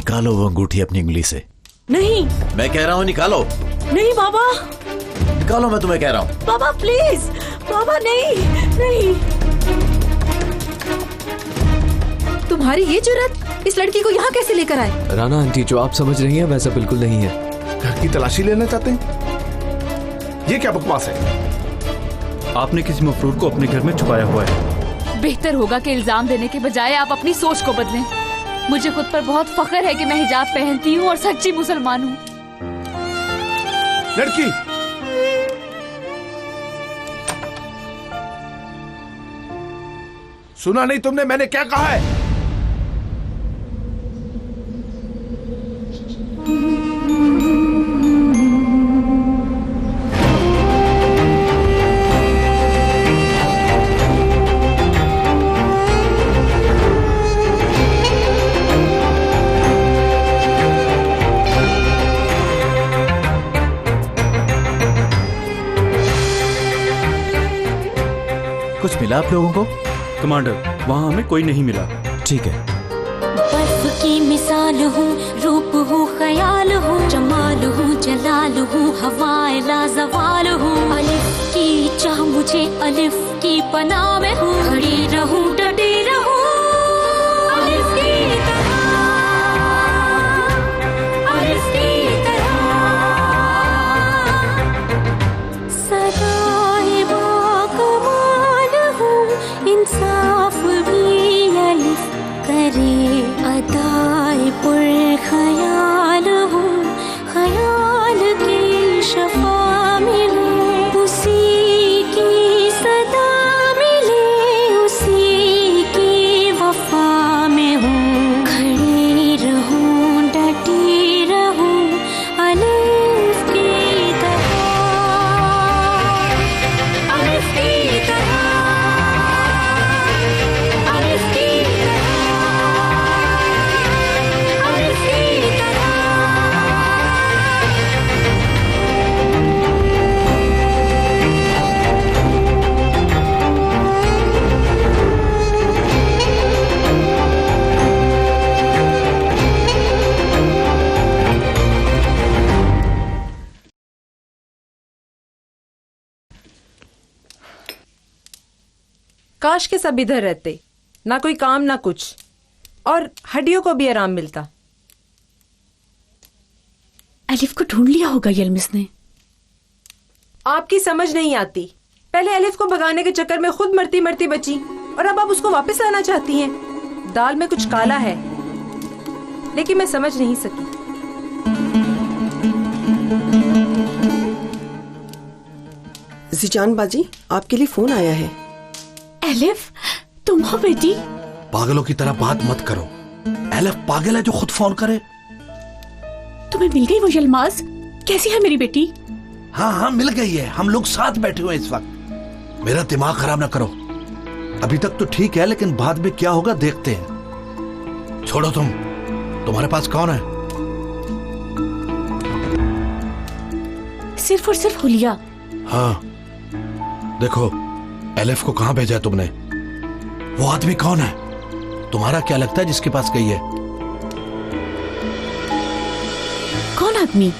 निकालो वो अंगूठी अपनी उंगली से। नहीं, मैं कह रहा हूँ निकालो। नहीं बाबा, निकालो, मैं तुम्हें कह रहा हूँ। बाबा प्लीज, बाबा नहीं, नहीं। तुम्हारी ये जुर्रत इस लड़की को यहाँ कैसे लेकर आए? राना आंटी, जो आप समझ रही हैं वैसा बिल्कुल नहीं है। घर की तलाशी लेना चाहते हैं? ये क्या बकवास है? आपने किसी मफरूर को अपने घर में छुपाया हुआ है। बेहतर होगा कि इल्जाम देने के बजाय आप अपनी सोच को बदलें। मुझे खुद पर बहुत फख्र है कि मैं हिजाब पहनती हूँ और सच्ची मुसलमान हूँ। लड़की, सुना नहीं तुमने मैंने क्या कहा है? कुछ मिला आप लोगों को? कमांडर, वहाँ हमें कोई नहीं मिला। ठीक है। बर्फ की मिसाल हूँ, रूप हूँ, ख्याल हूँ, जमाल हूँ, जलाल हूँ, हवाए लाजवाल हूँ। अलिफ की चाह मुझे, अलिफ की पनाह में हूँ, खड़ी रहूँ, डटी रहूँ। अलिफ की तरह, अलिफ की तरह, सदाए बाकमाल हूँ, इंसाफ भी अलिफ करे, अदाए पुर ख्याल हूँ, ख्याल की शफा मिले, उसी की सदा मिले, उसी की वफा में हूँ, खड़ी रहूँ, डटी रहूँ, अलिफ की तरह, अलिफ की तरह, अलिफ की तरह, अलिफ की तरह। काश के सब इधर रहते, ना कोई काम ना कुछ, और हड्डियों को भी आराम मिलता। अलिफ को ढूंढ लिया होगा यलमिस ने। आपकी समझ नहीं आती। पहले अलिफ को भगाने के चक्कर में खुद मरती मरती बची, और अब आप उसको वापस लाना चाहती हैं। दाल में कुछ काला है, लेकिन मैं समझ नहीं सकी। जीजान बाजी, आपके लिए फोन आया है। अलिफ, तुम हो बेटी? पागलों की तरह बात मत करो। एलिफ पागल है जो खुद फोन करे? तुम्हें मिल गई वो यलमाज? कैसी है मेरी बेटी? हाँ हाँ मिल गई है, हम लोग साथ बैठे हुए इस वक्त। मेरा दिमाग खराब ना करो। अभी तक तो ठीक है, लेकिन बाद में क्या होगा देखते हैं। छोड़ो तुम, तुम्हारे पास कौन है? सिर्फ और सिर्फ हुलिया। हाँ देखो, एलिफ को कहां भेजा है तुमने? वो आदमी कौन है? तुम्हारा क्या लगता है जिसके पास गई है? कौन आदमी?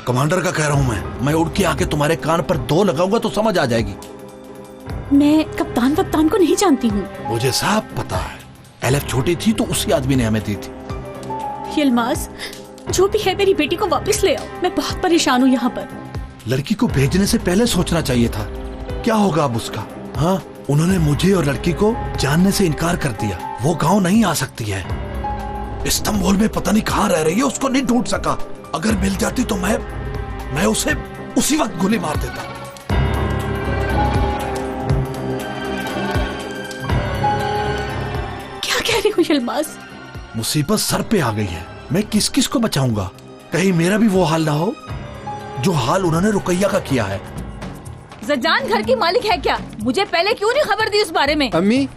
कमांडर का कह रहा हूं मैं उड़ के आके तुम्हारे कान पर 2 लगाऊंगा तो समझ आ जाएगी। मैं कप्तान वप्तान को नहीं जानती हूँ। मुझे सब पता है। एलिफ छोटी थी तो उसी आदमी ने हमें दी थी। यलमाज, जो भी है मेरी बेटी को वापस ले आओ। मैं बहुत परेशान हूँ यहाँ पर। लड़की को भेजने से पहले सोचना चाहिए था। क्या होगा अब उसका? हाँ, उन्होंने मुझे और लड़की को जानने से इनकार कर दिया। वो गांव नहीं आ सकती है। इस्तांबुल में पता नहीं कहाँ रह रही है, उसको नहीं ढूंढ सका। अगर मिल जाती तो मैं उसे उसी वक्त गोली मार देता। क्या कह रही हो यलमाज? मुसीबत सर पे आ गई है। मैं किस किस को बचाऊंगा? कहीं मेरा भी वो हाल ना हो जो हाल उन्होंने रुकैया का किया है। जजान घर की मालिक है क्या? मुझे पहले क्यों नहीं खबर दी उस बारे में? अम्मी,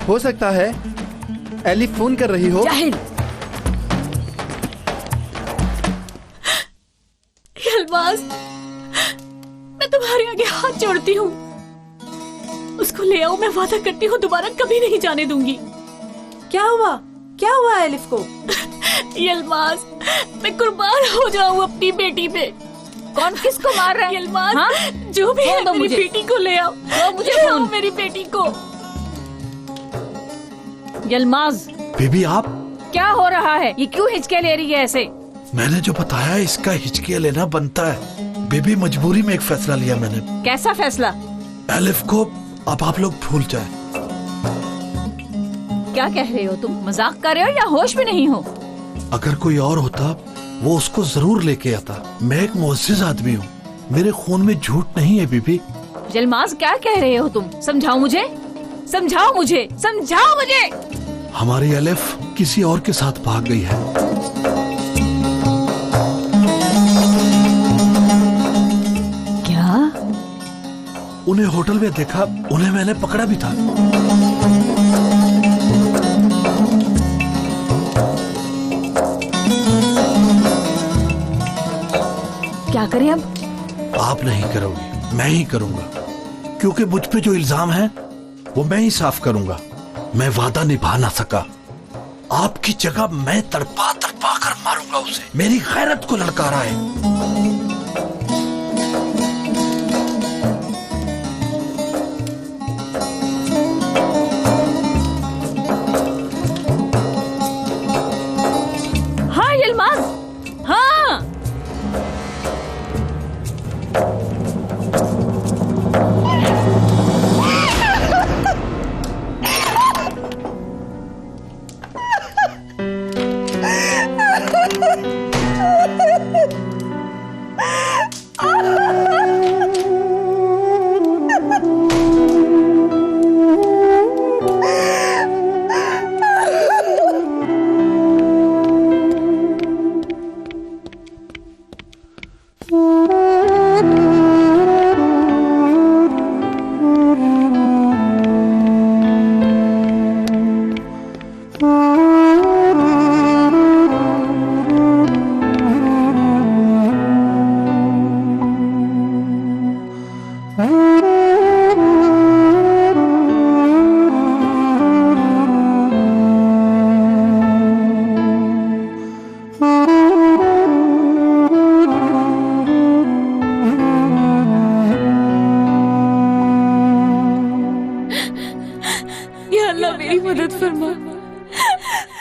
हो सकता है एलिफ फोन कर रही हो। जाहिल। यलमाज, मैं तुम्हारे आगे हाथ जोड़ती हूँ। उसको ले आओ, मैं वादा करती हूँ दोबारा कभी नहीं जाने दूंगी। क्या हुआ? क्या हुआ एलिफ को? यलमाज, मैं कुर्बान हो जाऊँ अपनी बेटी पे। कौन किसको मार रहा है? यलमाज, हाँ? जो भी है दो मेरी मुझे। बेटी को ले आओ। मुझे ले आओ फोन। मेरी बेटी को। यलमाज, बीबी आप, क्या हो रहा है? ये क्यों हिचके ले रही है ऐसे? मैंने जो बताया इसका हिचकिया लेना बनता है। बीबी मजबूरी में एक फैसला लिया मैंने। कैसा फैसला? एलिफ को अब आप लोग भूल जाए। क्या कह रहे हो तुम? मजाक कर रहे हो या होश में नहीं हो? अगर कोई और होता वो उसको जरूर लेके आता। मैं एक मुअज़्ज़िज़ आदमी हूँ, मेरे खून में झूठ नहीं है बीबी। यलमाज, क्या कह रहे हो तुम? समझाओ मुझे, समझाओ मुझे, समझाओ मुझे। हमारी एलिफ किसी और के साथ भाग गई है। क्या? उन्हें होटल में देखा, उन्हें मैंने पकड़ा भी था। क्या करें अब? आप नहीं करोगे, मैं ही करूंगा, क्योंकि मुझ पे जो इल्जाम है वो मैं ही साफ करूंगा। मैं वादा निभा ना सका, आपकी जगह मैं तड़पा तड़पा कर मारूंगा उसे। मेरी गैरत को ललकारा है। हाँ यलमाज, हाँ।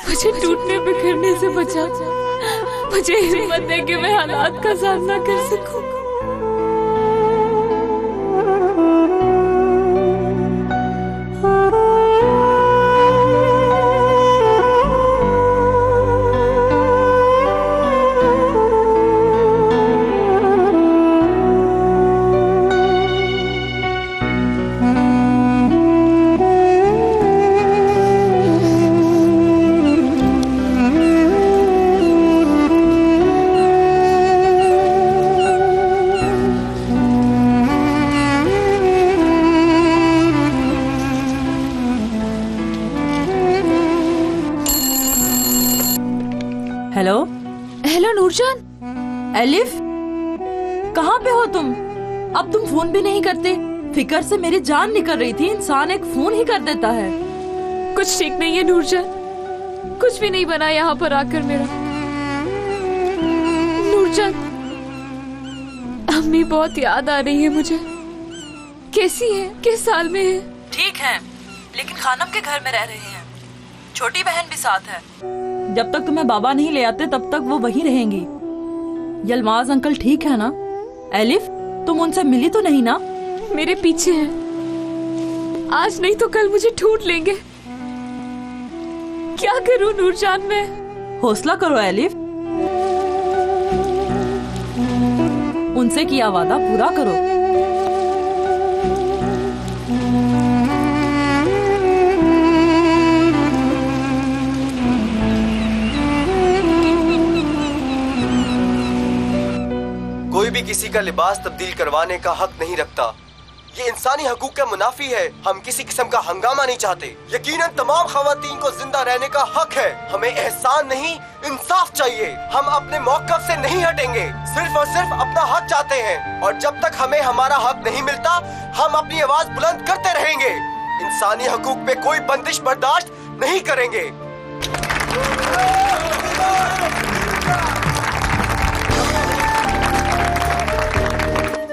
मुझे टूटने बिखरने से बचा, मुझे हिम्मत दे कि मैं हालात का सामना कर सकूं। Hello hello Nur Jahan. एलिफ, कहाँ पे हो तुम? अब तुम फोन भी नहीं करते। फिकर से मेरी जान निकल रही थी। इंसान एक फोन ही कर देता है। कुछ ठीक नहीं है नूरजान, कुछ भी नहीं बना यहाँ पर आकर मेरा। नूरजान, अम्मी बहुत याद आ रही है मुझे। कैसी है, किस हाल में है? ठीक है, लेकिन खानम के घर में रह रहे हैं। छोटी बहन भी साथ है। जब तक तुम्हें बाबा नहीं ले आते तब तक वो वहीं रहेंगी। यलमाज अंकल ठीक है ना? एलिफ, तुम उनसे मिली तो नहीं ना? मेरे पीछे है, आज नहीं तो कल मुझे ढूंढ लेंगे। क्या करूं नूरजान मैं? हौसला करो एलिफ, उनसे किया वादा पूरा करो। कोई भी किसी का लिबास तब्दील करवाने का हक नहीं रखता। ये इंसानी हकूक का मुनाफी है। हम किसी किस्म का हंगामा नहीं चाहते। यकीनन तमाम खवातीन को जिंदा रहने का हक है। हमें एहसान नहीं, इंसाफ चाहिए। हम अपने मौक़िफ़ से नहीं हटेंगे, सिर्फ और सिर्फ अपना हक चाहते हैं। और जब तक हमें हमारा हक नहीं मिलता, हम अपनी आवाज बुलंद करते रहेंगे। इंसानी हकूक पे कोई बंदिश बर्दाश्त नहीं करेंगे।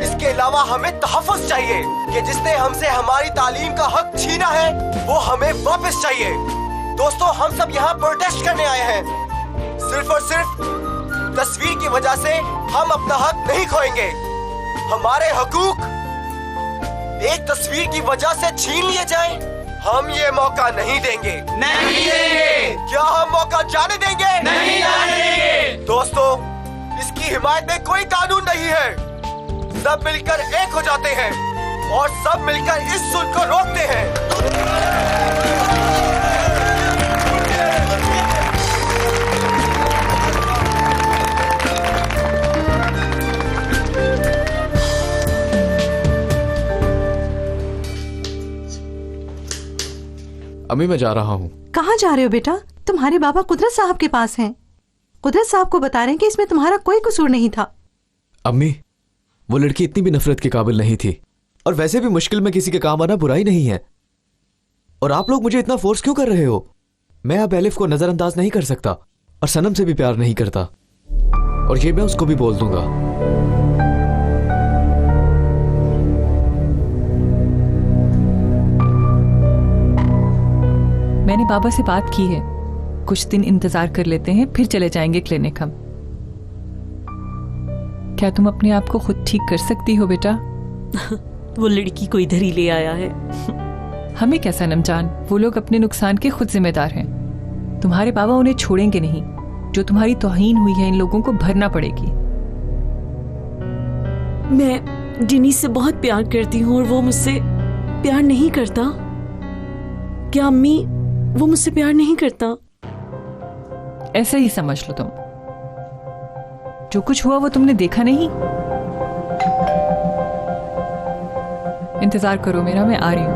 इसके अलावा हमें तहफ़्फ़ुज़ चाहिए कि जिसने हमसे हमारी तालीम का हक छीना है वो हमें वापस चाहिए। दोस्तों, हम सब यहाँ प्रोटेस्ट करने आए हैं। सिर्फ और सिर्फ तस्वीर की वजह से हम अपना हक नहीं खोएंगे। हमारे हकूक एक तस्वीर की वजह से छीन लिए जाएं, हम ये मौका नहीं देंगे। नहीं देंगे। क्या हम मौका जाने देंगे? नहीं जाने देंगे। दोस्तों, इसकी हिमायत में कोई कानून नहीं है। सब मिलकर एक हो जाते हैं और सब मिलकर इस जुल्म को रोकते हैं। अम्मी, मैं जा रहा हूँ। कहाँ जा रहे हो बेटा? तुम्हारे बाबा कुदरत साहब के पास हैं। कुदरत साहब को बता रहे हैं कि इसमें तुम्हारा कोई कसूर नहीं था। अम्मी, वो लड़की इतनी भी नफरत के काबिल नहीं थी, और वैसे भी मुश्किल में किसी के काम आना बुराई नहीं है। और आप लोग मुझे इतना फोर्स क्यों कर रहे हो? मैं अब एलिफ को नजरअंदाज नहीं कर सकता, और सनम से भी प्यार नहीं करता, और ये मैं उसको भी बोल दूंगा। मैंने बाबा से बात की है, कुछ दिन इंतजार कर लेते हैं, फिर चले जाएंगे क्लिनिक हम। क्या तुम अपने आप को खुद ठीक कर सकती हो बेटा? वो लड़की को इधर ही ले आया है। हमें क्या सनम जान, वो लोग अपने नुकसान के खुद जिम्मेदार हैं। तुम्हारे बाबा उन्हें छोड़ेंगे नहीं। जो तुम्हारी तौहीन हुई है इन लोगों को भरना पड़ेगी। मैं डेनिस से बहुत प्यार करती हूँ और वो मुझसे प्यार नहीं करता। क्या अम्मी, वो मुझसे प्यार नहीं करता? ऐसे ही समझ लो तुम। जो कुछ हुआ वो तुमने देखा नहीं। इंतजार करो मेरा, मैं आ रही हूं।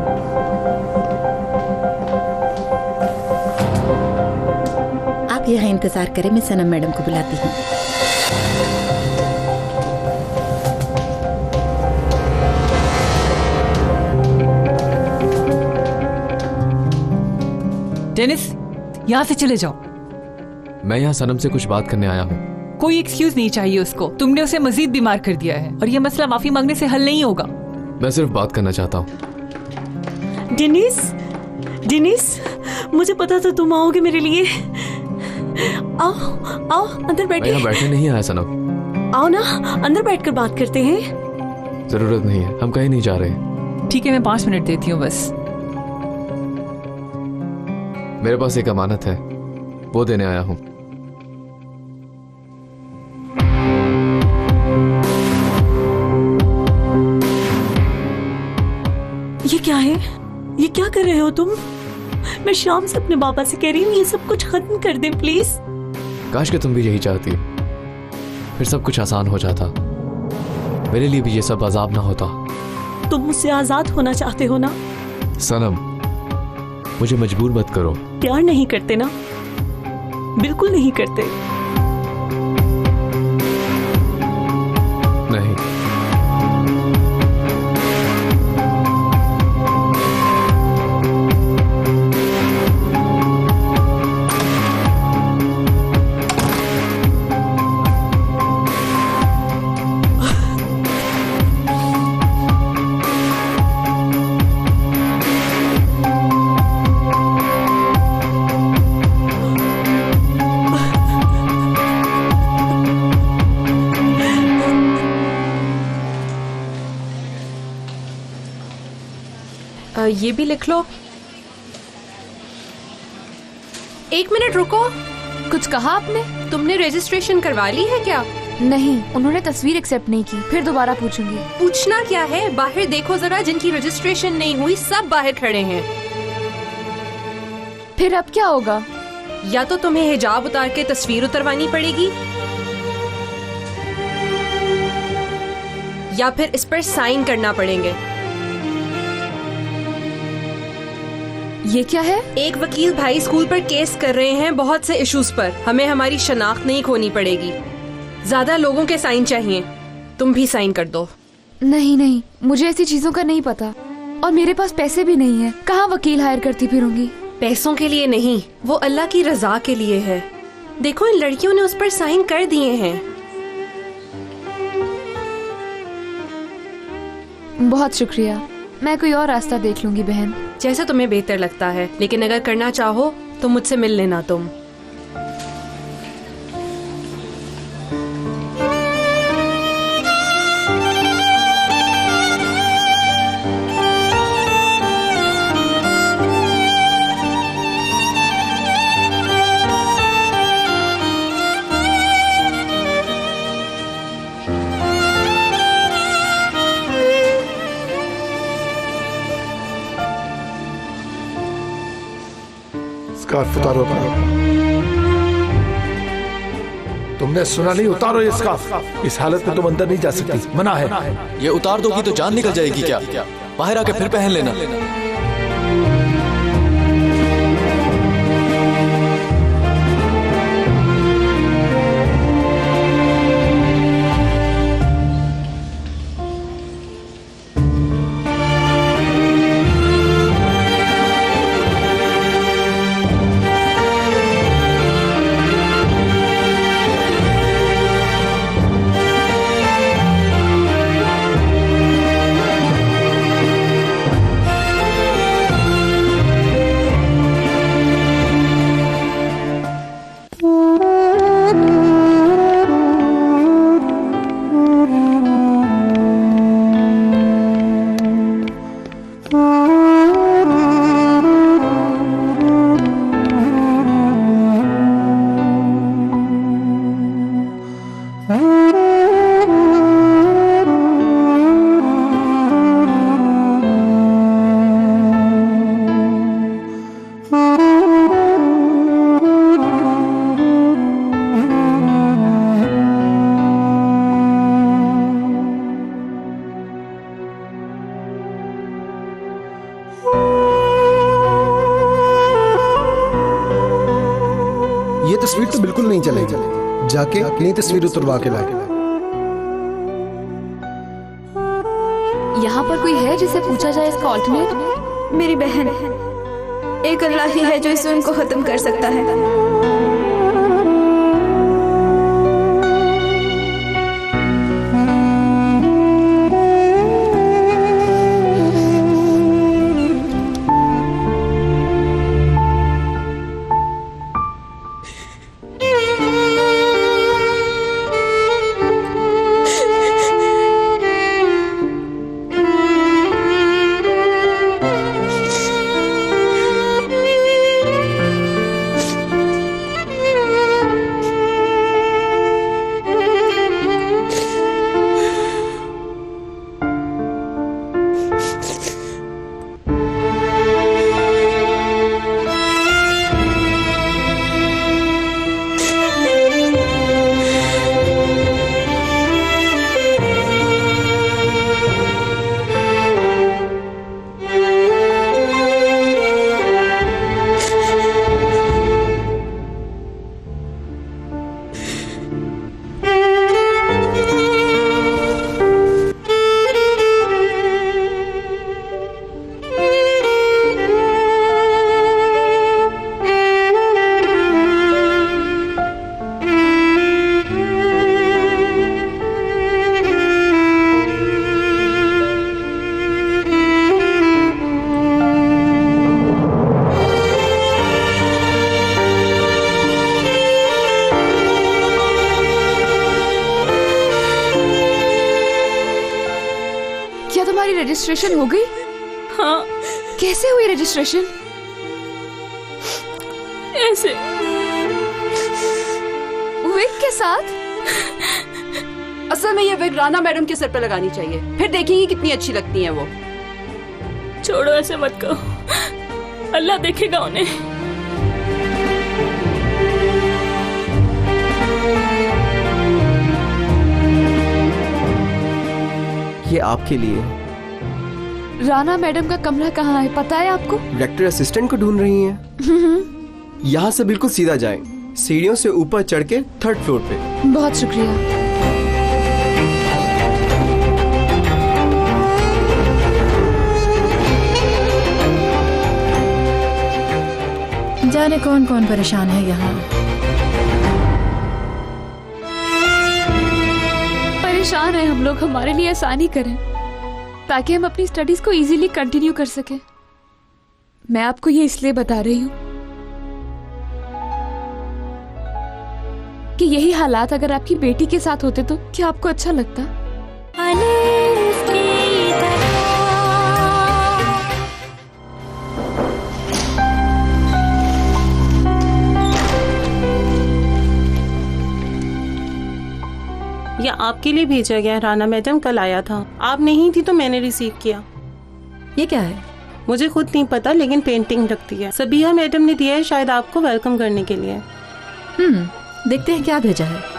आप यहाँ इंतजार करें, मैं सनम मैडम को बुलाती हूँ। डेनिस, यहाँ से चले जाओ। मैं यहाँ सनम से कुछ बात करने आया हूँ। कोई एक्सक्यूज नहीं चाहिए उसको। तुमने उसे मजीद बीमार कर दिया है, और यह मसला माफी मांगने से हल नहीं होगा। मैं सिर्फ बात करना चाहता हूँ। डेनिस, डेनिस, मुझे पता था तुम आओगे मेरे लिए। आओ, आओ अंदर बैठे। मैं यहाँ बैठने नहीं आया सनम। आओ ना, अंदर बैठकर बात करते हैं। जरूरत नहीं है, हम कहीं नहीं जा रहे। ठीक है, मैं 5 मिनट देती हूँ बस। मेरे पास एक अमानत है, वो देने आया हूँ। ये क्या है? ये क्या कर रहे हो तुम? मैं शाम से अपने बाबा से कह रही हूँ ये सब कुछ खत्म कर दे प्लीज। काश कि तुम भी यही चाहती, फिर सब कुछ आसान हो जाता। मेरे लिए भी ये सब अजाब ना होता। तुम मुझसे आजाद होना चाहते हो ना? सनम, मुझे मजबूर मत करो। प्यार नहीं करते ना? बिल्कुल नहीं करते। नहीं। ये भी लिख लो। 1 मिनट रुको। कुछ कहा आपने? तुमने रजिस्ट्रेशन करवा ली है क्या? नहीं, उन्होंने तस्वीर एक्सेप्ट नहीं की। फिर दोबारा पूछूंगी। पूछना क्या है, बाहर देखो जरा, जिनकी रजिस्ट्रेशन नहीं हुई सब बाहर खड़े हैं। फिर अब क्या होगा? या तो तुम्हें हिजाब उतार के तस्वीर उतरवानी पड़ेगी, या फिर इस पर साइन करना पड़ेंगे। ये क्या है? एक वकील भाई स्कूल पर केस कर रहे हैं बहुत से इश्यूज पर। हमें हमारी शनाख्त नहीं खोनी पड़ेगी। ज्यादा लोगों के साइन चाहिए। तुम भी साइन कर दो। नहीं नहीं, मुझे ऐसी चीजों का नहीं पता, और मेरे पास पैसे भी नहीं है। कहाँ वकील हायर करती फिरूंगी? पैसों के लिए नहीं, वो अल्लाह की रजा के लिए है। देखो इन लड़कियों ने उस पर साइन कर दिए हैं। बहुत शुक्रिया, मैं कोई और रास्ता देख लूंगी बहन। जैसा तुम्हें बेहतर लगता है, लेकिन अगर करना चाहो तो मुझसे मिल लेना तुम। स्कार्फ उतारो अपना। तुमने सुना नहीं? उतारो ये स्कार्फ। इस हालत में तुम अंदर नहीं जा सकती, मना है। ये उतार दोगी तो जान निकल जाएगी क्या? बाहर आके फिर पहन लेना। ये तस्वीर तो बिल्कुल नहीं चलेगी। जाके नई तस्वीर उतरवा के लाए। यहाँ पर कोई है जिसे पूछा जाए इसका ऑल्टरनेट? मेरी बहन, एक अल्लाह ही है जो इस जुल्म को खत्म कर सकता है। रजिस्ट्रेशन हो गई? हाँ। कैसे हुई रजिस्ट्रेशन? ऐसे विग के साथ? असल में ये विग राना मैडम के सर पे लगानी चाहिए, फिर देखेंगी कितनी अच्छी लगती हैं वो। छोड़ो, ऐसे मत कहो, अल्लाह देखेगा उन्हें। ये आपके लिए। राना मैडम का कमरा कहाँ है, पता है आपको? डायरेक्टर असिस्टेंट को ढूंढ रही हैं। यहाँ से बिल्कुल सीधा जाएं, सीढ़ियों से ऊपर चढ़ के 3rd फ्लोर पे। बहुत शुक्रिया। जाने कौन कौन परेशान है यहाँ। है हम लोग हमारे लिए आसानी करें ताकि हम अपनी स्टडीज को इजीली कंटिन्यू कर सकें। मैं आपको ये इसलिए बता रही हूँ कि यही हालात अगर आपकी बेटी के साथ होते तो क्या आपको अच्छा लगता? या आपके लिए भेजा गया है। राना मैडम कल आया था, आप नहीं थी तो मैंने रिसीव किया। ये क्या है? मुझे खुद नहीं पता, लेकिन पेंटिंग रखती है। सबिहा मैडम ने दिया है, शायद आपको वेलकम करने के लिए। देखते हैं क्या भेजा है।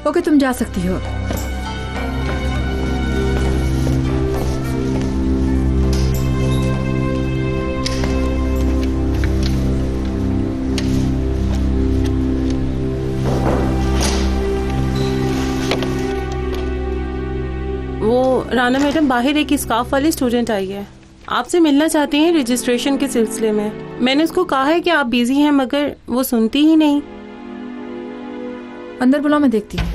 ओके, तुम जा सकती हो। वो राना मैडम बाहर एक स्कार्फ वाली स्टूडेंट आई है, आपसे मिलना चाहती हैं रजिस्ट्रेशन के सिलसिले में। मैंने उसको कहा है कि आप बिजी हैं, मगर वो सुनती ही नहीं। अंदर बुलाओ, मैं देखती हूँ।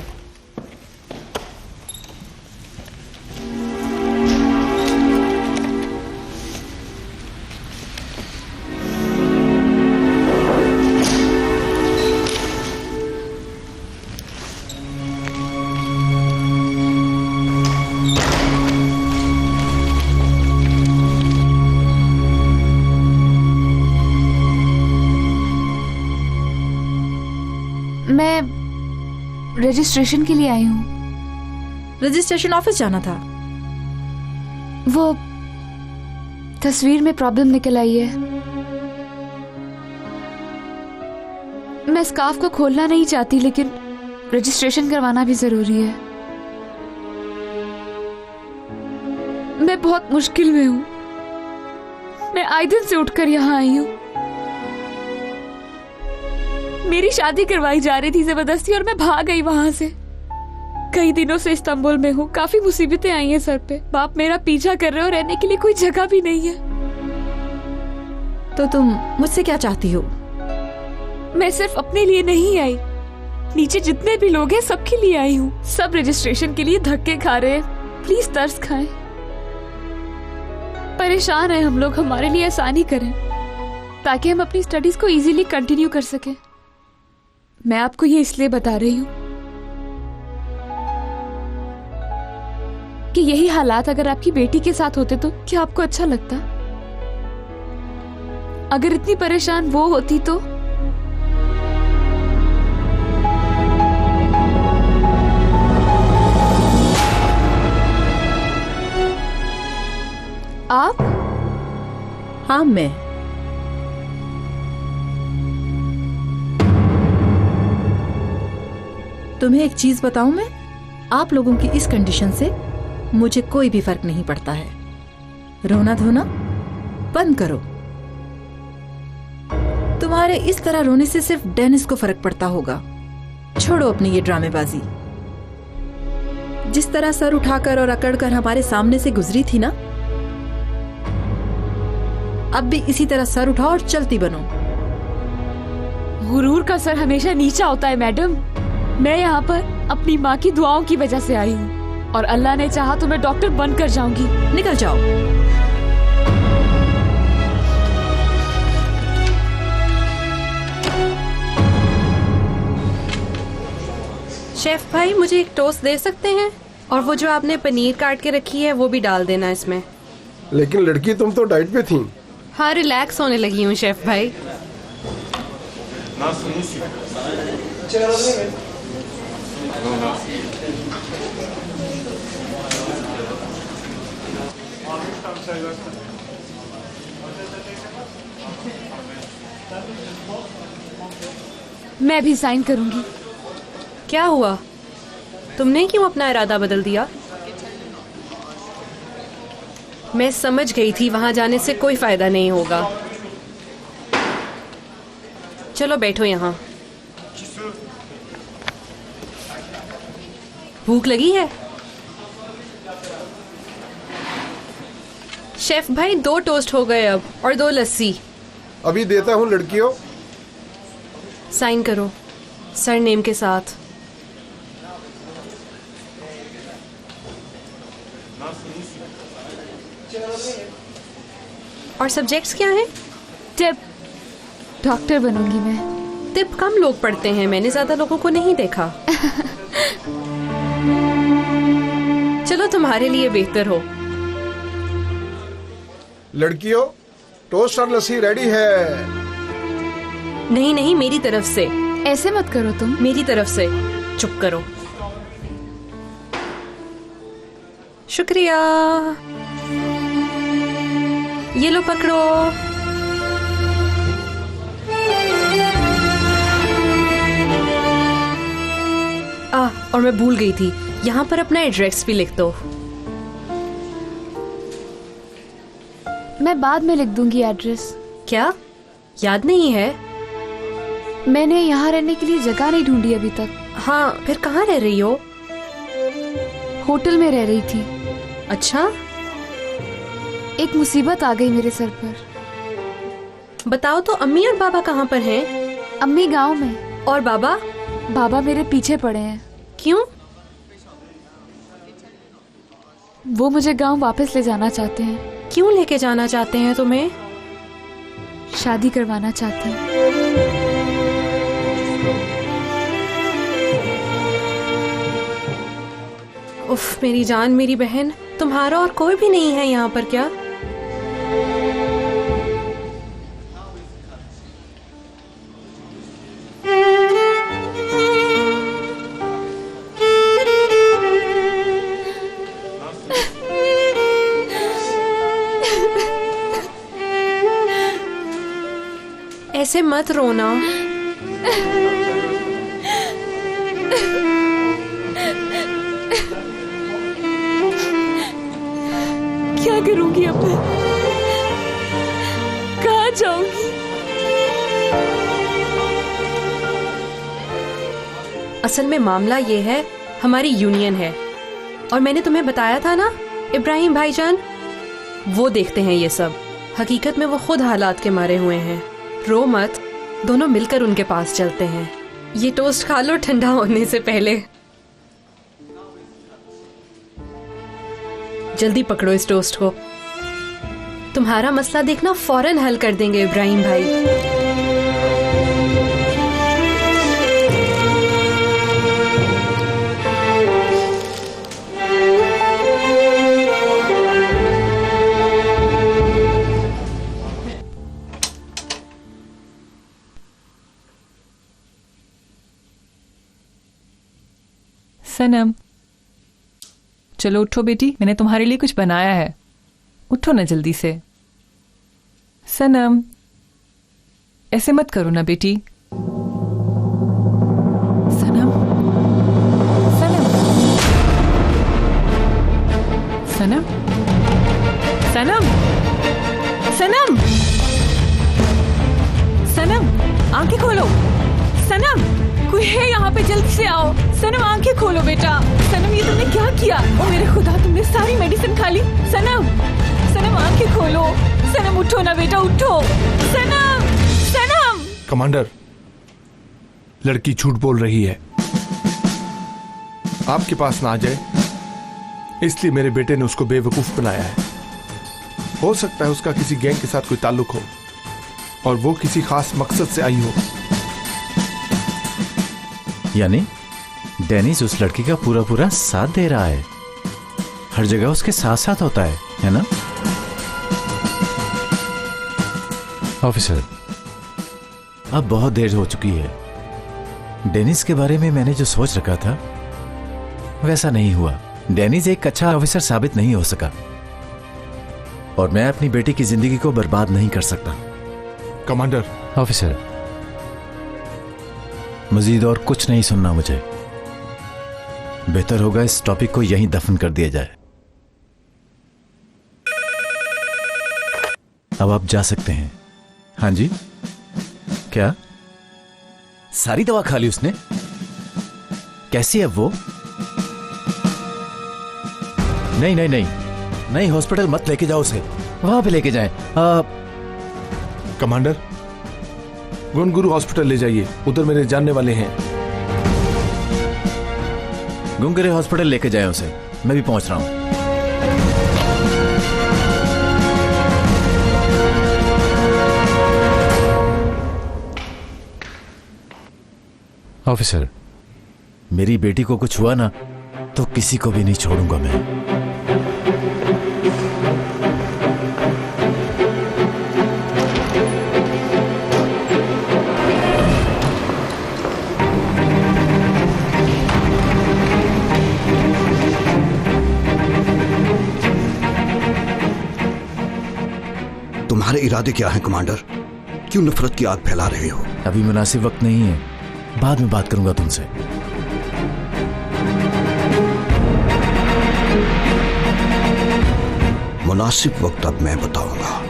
मैं रजिस्ट्रेशन के लिए आई हूँ। रजिस्ट्रेशन ऑफिस जाना था। वो तस्वीर में प्रॉब्लम निकल आई है। मैं स्कार्फ को खोलना नहीं चाहती, लेकिन रजिस्ट्रेशन करवाना भी जरूरी है। मैं बहुत मुश्किल में हूँ। मैं आए दिन से उठकर यहाँ आई हूँ। मेरी शादी करवाई जा रही थी जबरदस्ती और मैं भाग गई वहां से। कई दिनों से इस्तांबुल में हूँ, काफी मुसीबतें आई हैं सर पे। बाप मेरा पीछा कर रहे हो, रहने के लिए कोई जगह भी नहीं है। तो तुम मुझसे क्या चाहती हो? मैं सिर्फ अपने लिए नहीं आई, नीचे जितने भी लोग हैं सबके लिए आई हूँ। सब रजिस्ट्रेशन के लिए धक्के खा रहे हैं। प्लीज तरस खाएं। परेशान है हम लोग, हमारे लिए आसानी करें ताकि हम अपनी स्टडीज को इजीली कंटिन्यू कर सकें। मैं आपको ये इसलिए बता रही हूँ कि यही हालात अगर आपकी बेटी के साथ होते तो क्या आपको अच्छा लगता? अगर इतनी परेशान वो होती तो? आप? हाँ मैं। तुम्हें एक चीज बताऊं मैं, आप लोगों की इस कंडीशन से मुझे कोई भी फर्क नहीं पड़ता है। रोना धोना बंद करो। तुम्हारे इस तरह रोने से सिर्फ डेनिस को फर्क पड़ता होगा। छोड़ो अपनी ये ड्रामेबाजी। जिस तरह सर उठाकर और अकड़कर हमारे सामने से गुजरी थी ना, अब भी इसी तरह सर उठाओ और चलती बनो। गुरूर का सर हमेशा नीचा होता है मैडम। मैं यहाँ पर अपनी माँ की दुआओं की वजह से आई हूँ और अल्लाह ने चाहा तो मैं डॉक्टर बनकर जाऊंगी। निकल जाओ। शेफ भाई, मुझे एक टोस्ट दे सकते हैं? और वो जो आपने पनीर काट के रखी है वो भी डाल देना इसमें। लेकिन लड़की, तुम तो डाइट पे थी। हाँ, रिलैक्स होने लगी हूँ शेफ भाई। मैं भी साइन करूंगी। क्या हुआ? तुमने क्यों अपना इरादा बदल दिया? मैं समझ गई थी वहां जाने से कोई फायदा नहीं होगा। चलो बैठो यहाँ। भूख लगी है? शेफ भाई, 2 टोस्ट हो गए अब, और 2 लस्सी। अभी देता हूँ लड़कियों। साइन करो सरनेम के साथ। और सब्जेक्ट्स क्या हैं? टिप। डॉक्टर बनूंगी मैं। टिप कम लोग पढ़ते हैं, मैंने ज्यादा लोगों को नहीं देखा। चलो तुम्हारे लिए बेहतर हो। लड़कियों, टोस्ट और लस्सी रेडी है। नहीं नहीं, मेरी तरफ से। ऐसे मत करो तुम। मेरी तरफ से। चुप करो। शुक्रिया। ये लो पकड़ो। और मैं भूल गई थी, यहाँ पर अपना एड्रेस भी लिख दो। मैं बाद में लिख दूंगी एड्रेस। क्या याद नहीं है? मैंने यहाँ रहने के लिए जगह नहीं ढूंढी अभी तक। हाँ, फिर कहाँ रह रही हो? होटल में रह रही थी। अच्छा? एक मुसीबत आ गई मेरे सर पर। बताओ तो, अम्मी और बाबा कहाँ पर हैं? अम्मी गांव में। और बाबा? बाबा मेरे पीछे पड़े हैं। क्यों? वो मुझे गांव वापस ले जाना चाहते हैं। क्यों लेके जाना चाहते हैं तुम्हें? शादी करवाना चाहते हैं। उफ, मेरी जान, मेरी बहन, तुम्हारा और कोई भी नहीं है यहाँ पर क्या? ऐसे मत रोना। क्या करूंगी अब मैं? कहाँ जाऊंगी? असल में मामला ये है, हमारी यूनियन है और मैंने तुम्हें बताया था ना, इब्राहिम भाईजान, वो देखते हैं ये सब। हकीकत में वो खुद हालात के मारे हुए हैं। रो मत, दोनों मिलकर उनके पास चलते हैं। ये टोस्ट खा लो ठंडा होने से पहले। जल्दी पकड़ो इस टोस्ट को। तुम्हारा मसला देखना फौरन हल कर देंगे इब्राहिम भाई। सनम, चलो उठो बेटी, मैंने तुम्हारे लिए कुछ बनाया है। उठो ना जल्दी से। सनम, ऐसे मत करो ना बेटी। सनम, सनम, सनम, सनम, सनम, सनम, आंखें खोलो। सनम, कोई है यहाँ पे, जल्दी से आओ। सनम, आंखें खोलो बेटा। सनम, ये तुमने क्या किया? ओ मेरे खुदा, तुमने सारी मेडिसिन खा ली। सनम, सनम, आंखें खोलो। सनम, उठो ना बेटा, उठो। सनम, सनम। कमांडर, लड़की झूठ बोल रही है। आपके पास ना आ जाए इसलिए मेरे बेटे ने उसको बेवकूफ बनाया है। हो सकता है उसका किसी गैंग के साथ कोई ताल्लुक हो और वो किसी खास मकसद से आई हो। यानी डेनिस उस लड़की का पूरा पूरा साथ दे रहा है, हर जगह उसके साथ साथ होता है ना? ऑफिसर, अब बहुत देर हो चुकी है। डेनिस के बारे में मैंने जो सोच रखा था वैसा नहीं हुआ। डेनिस एक अच्छा ऑफिसर साबित नहीं हो सका और मैं अपनी बेटी की जिंदगी को बर्बाद नहीं कर सकता। कमांडर। ऑफिसर, मजीद और कुछ नहीं सुनना मुझे। बेहतर होगा इस टॉपिक को यहीं दफन कर दिया जाए। अब आप जा सकते हैं। हाँ जी, क्या सारी दवा खा ली उसने? कैसी है वो? नहीं नहीं नहीं नहीं, हॉस्पिटल मत लेके जाओ उसे, वहां पे लेके जाएं। कमांडर, गुनगुरु हॉस्पिटल ले जाइए, उधर मेरे जानने वाले हैं। गुनगुरु हॉस्पिटल लेके जाए उसे, मैं भी पहुंच रहा हूं। ऑफिसर, मेरी बेटी को कुछ हुआ ना तो किसी को भी नहीं छोड़ूंगा मैं। तुम्हारे इरादे क्या हैं कमांडर? क्यों नफरत की आग फैला रहे हो? अभी मुनासिब वक्त नहीं है, बाद में बात करूंगा तुमसे। मुनासिब वक्त अब मैं बताऊंगा।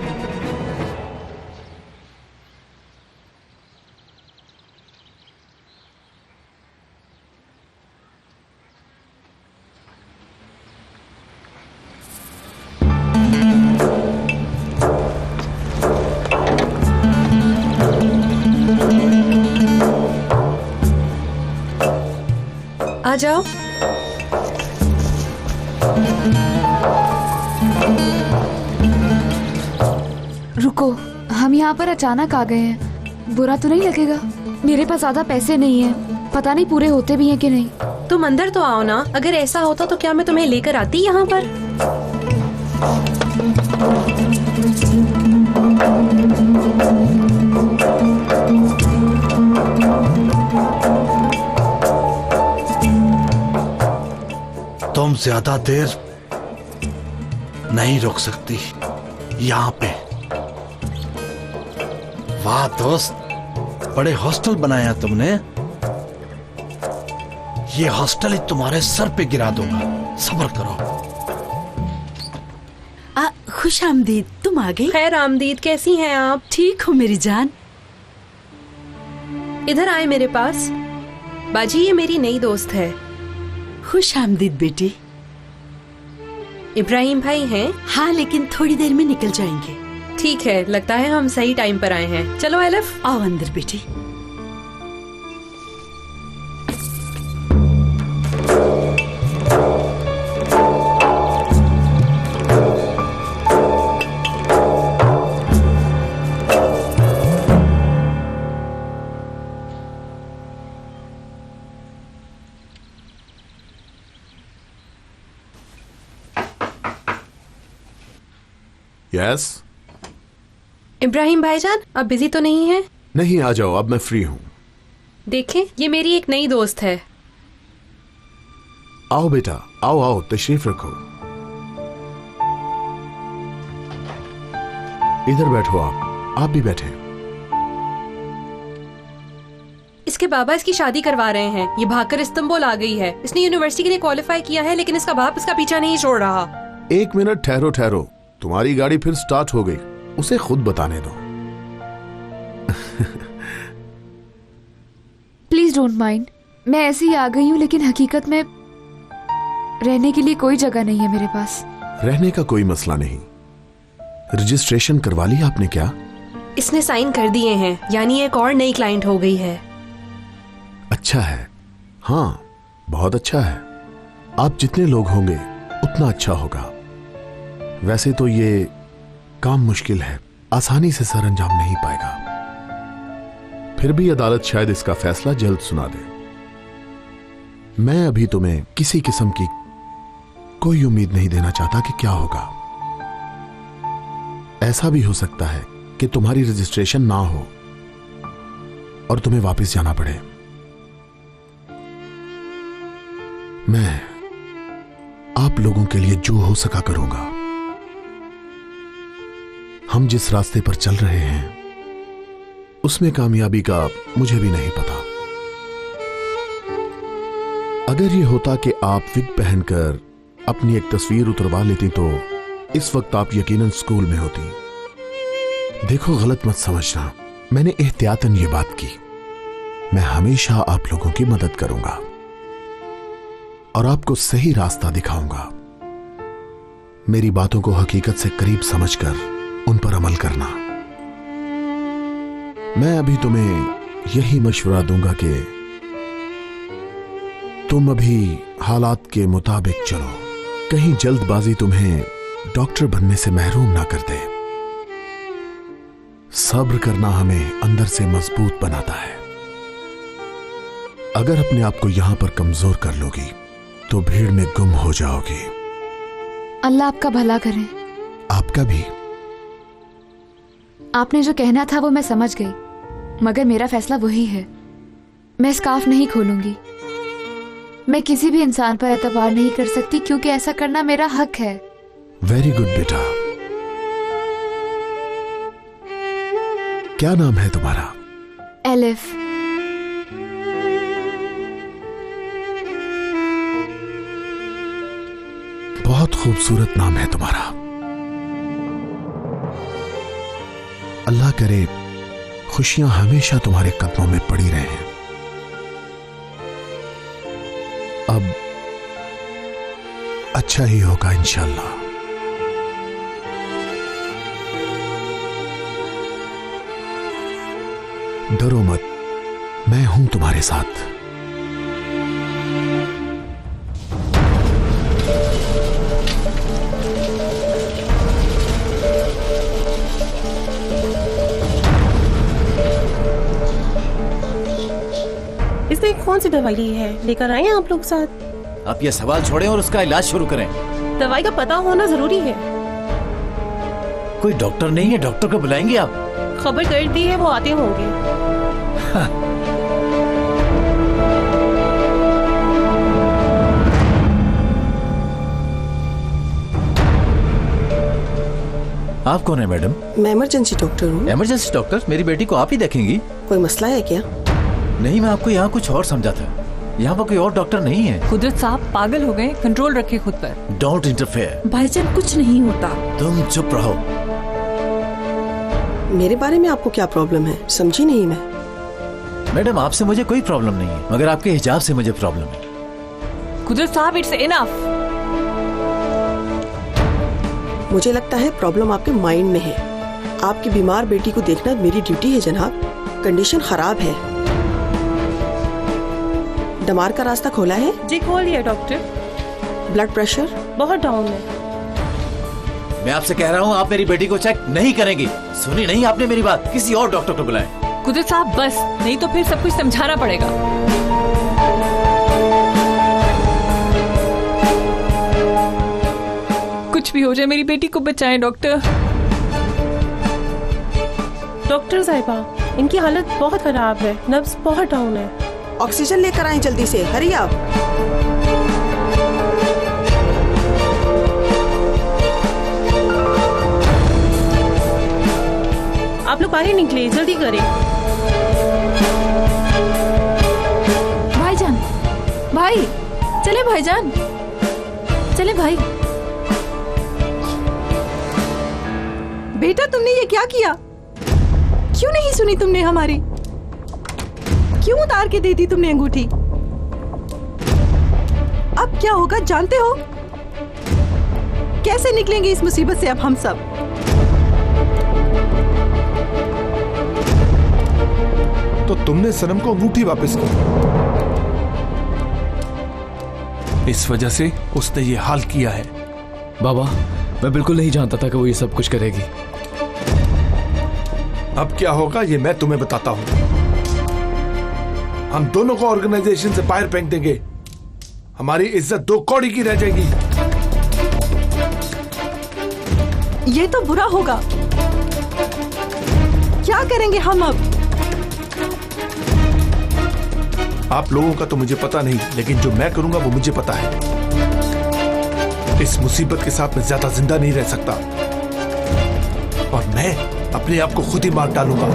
आ जाओ। रुको, हम यहाँ पर अचानक आ गए हैं, बुरा तो नहीं लगेगा? मेरे पास ज्यादा पैसे नहीं हैं, पता नहीं पूरे होते भी हैं कि नहीं। तुम अंदर तो आओ ना। अगर ऐसा होता तो क्या मैं तुम्हें लेकर आती यहाँ पर? तुम ज्यादा देर नहीं रुक सकती यहाँ पे। वाह दोस्त, बड़े हॉस्टल बनाया तुमने। ये हॉस्टल ही तुम्हारे सर पे गिरा दूंगा, सब्र करो। खुश आमदीद, तुम आ गई? खैर आमदीद, कैसी हैं आप? ठीक हो मेरी जान। इधर आए मेरे पास। बाजी, ये मेरी नई दोस्त है। खुश आमदीद बेटी। इब्राहिम भाई हैं? हाँ, लेकिन थोड़ी देर में निकल जाएंगे। ठीक है, लगता है हम सही टाइम पर आए हैं। चलो एलिफ, आओ अंदर बेटी। यस। इब्राहिम भाईजान, आप बिजी तो नहीं हैं? नहीं, आ जाओ, अब मैं फ्री हूँ। देखें, ये मेरी एक नई दोस्त है। आओ बेटा, आओ आओ, तशरीफ रखो। इधर बैठो आप भी बैठे। इसके बाबा इसकी शादी करवा रहे हैं। ये भागकर इस्तांबुल आ गई है। इसने यूनिवर्सिटी के लिए क्वालिफाई किया है, लेकिन इसका बाप इसका पीछा नहीं छोड़ रहा। 1 मिनट ठहरो। तुम्हारी गाड़ी फिर स्टार्ट हो गई, उसे खुद बताने दो। प्लीज डोंट माइंड, मैं ऐसे ही आ गई हूँ, लेकिन हकीकत में रहने के लिए कोई जगह नहीं है मेरे पास। रहने का कोई मसला नहीं। रजिस्ट्रेशन करवा ली आपने क्या? इसने साइन कर दिए हैं, यानी एक और नई क्लाइंट हो गई है। अच्छा है, हाँ बहुत अच्छा है। आप जितने लोग होंगे उतना अच्छा होगा। वैसे तो ये काम मुश्किल है, आसानी से सर अंजाम नहीं पाएगा। फिर भी अदालत शायद इसका फैसला जल्द सुना दे। मैं अभी तुम्हें किसी किस्म की कोई उम्मीद नहीं देना चाहता कि क्या होगा। ऐसा भी हो सकता है कि तुम्हारी रजिस्ट्रेशन ना हो और तुम्हें वापस जाना पड़े। मैं आप लोगों के लिए जो हो सका करूंगा। हम जिस रास्ते पर चल रहे हैं उसमें कामयाबी का मुझे भी नहीं पता। अगर ये होता कि आप विग पहनकर अपनी एक तस्वीर उतरवा लेती तो इस वक्त आप यकीनन स्कूल में होती। देखो, गलत मत समझना, मैंने एहतियातन ये बात की। मैं हमेशा आप लोगों की मदद करूंगा और आपको सही रास्ता दिखाऊंगा। मेरी बातों को हकीकत से करीब समझकर उन पर अमल करना। मैं अभी तुम्हें यही मशवरा दूंगा कि तुम अभी हालात के मुताबिक चलो। कहीं जल्दबाजी तुम्हें डॉक्टर बनने से महरूम ना कर दे। सब्र करना हमें अंदर से मजबूत बनाता है। अगर अपने आप को यहां पर कमजोर कर लोगी तो भीड़ में गुम हो जाओगी। अल्लाह आपका भला करे। आपका भी। आपने जो कहना था वो मैं समझ गई, मगर मेरा फैसला वही है। मैं स्कार्फ नहीं खोलूंगी। मैं किसी भी इंसान पर एतबार नहीं कर सकती, क्योंकि ऐसा करना मेरा हक है। वेरी गुड बेटा। क्या नाम है तुम्हारा? एलिफ। बहुत खूबसूरत नाम है तुम्हारा। अल्लाह करे खुशियां हमेशा तुम्हारे कदमों में पड़ी रहें। अब अच्छा ही होगा इंशाल्लाह। डरो मत, मैं हूं तुम्हारे साथ। इसने कौन सी दवाई ली है? लेकर आए हैं आप लोग साथ? आप ये सवाल छोड़ें और उसका इलाज शुरू करें। दवाई का पता होना जरूरी है। कोई डॉक्टर नहीं है, डॉक्टर को बुलाएंगे आप? खबर कर दी है, वो आते होंगे। आप कौन है मैडम? मैं इमरजेंसी डॉक्टर हूँ। Emergency doctor? मेरी बेटी को आप ही देखेंगी? कोई मसला है क्या? नहीं, मैं आपको यहाँ कुछ और समझा था। यहाँ पर कोई और डॉक्टर नहीं है। कुदरत साहब पागल हो गए, कंट्रोल रखे खुद पर। Don't interfere. भाईजान कुछ नहीं होता। तुम चुप रहो। मेरे बारे में आपको क्या प्रॉब्लम है? समझी नहीं मैं। मैडम, आपसे मुझे कोई प्रॉब्लम नहीं है, मगर आपके हिजाब से मुझे प्रॉब्लम है। कुदरत साहब, इट्स इनफ। मुझे लगता है प्रॉब्लम आपके माइंड में है। आपकी बीमार बेटी को देखना मेरी ड्यूटी है जनाब। कंडीशन खराब है। दमार का रास्ता खोला है? जी खोल लिया डॉक्टर। ब्लड प्रेशर बहुत डाउन है। मैं आपसे कह रहा हूँ, आप मेरी बेटी को चेक नहीं करेंगी। सुनी नहीं आपने मेरी बात? किसी और डॉक्टर को बुलाएं। कुदरत साहब बस, नहीं तो फिर सब कुछ समझाना पड़ेगा। कुछ भी हो जाए मेरी बेटी को बचाएं डॉक्टर। डॉक्टर साहिबा, इनकी हालत बहुत खराब है, नब्ज बहुत डाउन है। ऑक्सीजन लेकर आए जल्दी से, हरी आप। आप लोग बाहर निकले, जल्दी करें। भाईजान, भाई चले भाईजान, चले भाई। बेटा तुमने ये क्या किया? क्यों नहीं सुनी तुमने हमारी? क्यों उतार के दे दी तुमने अंगूठी? अब क्या होगा जानते हो? कैसे निकलेंगे इस मुसीबत से अब हम सब? तो तुमने सनम को अंगूठी वापस की, इस वजह से उसने ये हाल किया है। बाबा, मैं बिल्कुल नहीं जानता था कि वो ये सब कुछ करेगी। अब क्या होगा ये मैं तुम्हें बताता हूं। हम दोनों को ऑर्गेनाइजेशन से बाहर फेंक देंगे, हमारी इज्जत 2 कौड़ी की रह जाएगी। ये तो बुरा होगा। क्या करेंगे हम अब? आप लोगों का तो मुझे पता नहीं, लेकिन जो मैं करूंगा वो मुझे पता है। इस मुसीबत के साथ मैं ज्यादा जिंदा नहीं रह सकता और मैं अपने आप को खुद ही मार डालूंगा।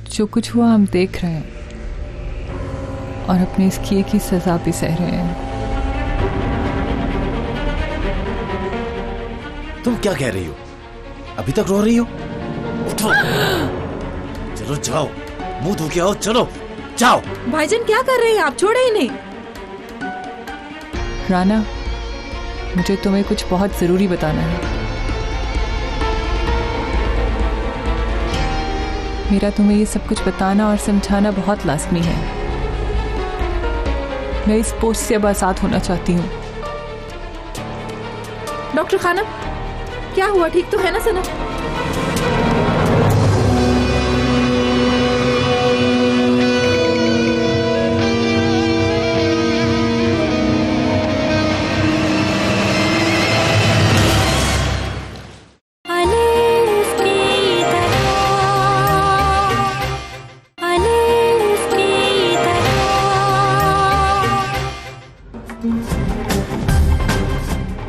जो कुछ हुआ हम देख रहे हैं और अपने इस किए की सजा भी सह रहे हैं। तुम क्या कह रही हो? अभी तक रो रही हो? उठो, चलो जाओ, मुंह धो के आओ, चलो जाओ। भाईजान क्या कर रहे हैं आप? छोड़े ही नहीं। राना, मुझे तुम्हें कुछ बहुत जरूरी बताना है। मेरा तुम्हें ये सब कुछ बताना और समझाना बहुत लाजमी है। मैं इस पोस्ट से अब आजाद होना चाहती हूँ। डॉक्टर खानम, क्या हुआ? ठीक तो है ना सनम?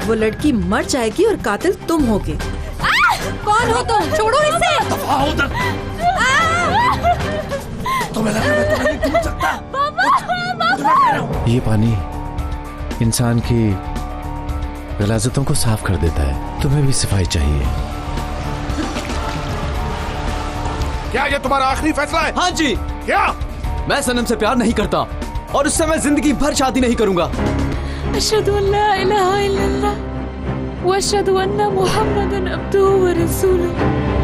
वो लड़की मर जाएगी और कातिल तुम होगे। कौन हो तुम? छोड़ो इसे। ये पानी इंसान की गलाजतों को साफ कर देता है, तुम्हें भी सफाई चाहिए। क्या ये तुम्हारा आखिरी फैसला है? हाँ जी। क्या? मैं सनम से प्यार नहीं करता और उससे मैं जिंदगी भर शादी नहीं करूंगा। अशहदु अल्ला इलाहा इल्लल्लाह व अशहदु अन्ना मुहम्मदन अब्दुहु व रसूलुहु।